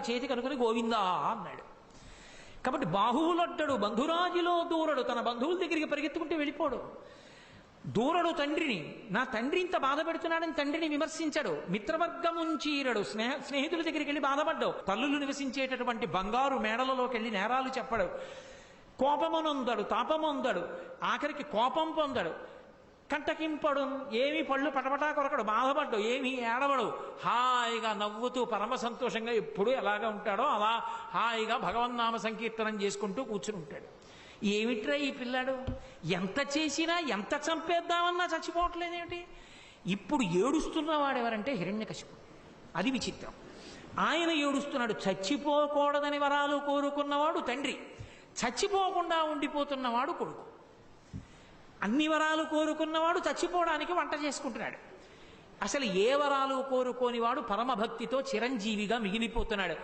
చేతి కనుకొని గోవిందా అన్నాడు. కాబట్టి బాహువులొడ్డడు బంధురాజిలో దూరడు, తన బంధువుల దగ్గరికి పరిగెత్తుకుంటూ వెళ్ళిపోడు. దూరడు తండ్రిని, నా తండ్రి ఇంత బాధ పెడుతున్నాడని తండ్రిని విమర్శించడు. మిత్రవర్గముంచీరడు, స్నేహితుల దగ్గరికి వెళ్ళి బాధపడ్డావు. తల్లులు నివసించేటటువంటి బంగారు మేడలలోకి వెళ్ళి నేరాలు చెప్పడు. కోపమునొందడు, తాపమొందడు, ఆఖరికి కోపం పొందడు. కంటకింపడు, ఏమి పళ్ళు పటపటా కొరకడు, బాధపడ్డు, ఏమి ఏడవడు. హాయిగా నవ్వుతూ పరమ సంతోషంగా ఎప్పుడు ఎలాగా ఉంటాడో అలా హాయిగా భగవన్నామ సంకీర్తనం చేసుకుంటూ కూర్చుని ఉంటాడు. ఏమిట్రా ఈ పిల్లాడు, ఎంత చేసినా ఎంత చంపేద్దామన్నా చచ్చిపోవట్లేదేమిటి? ఇప్పుడు ఏడుస్తున్నవాడు ఎవరంటే హిరణ్యకశిపుడు. అది విచిత్రం. ఆయన ఏడుస్తున్నాడు. చచ్చిపోకూడదని వరాలు కోరుకున్నవాడు తండ్రి, చచ్చిపోకుండా ఉండిపోతున్నవాడు కొడుకు. అన్ని వరాలు కోరుకున్నవాడు చచ్చిపోవడానికి వంట చేసుకుంటున్నాడు. అసలు ఏ వరాలు కోరుకోనివాడు పరమభక్తితో చిరంజీవిగా మిగిలిపోతున్నాడు.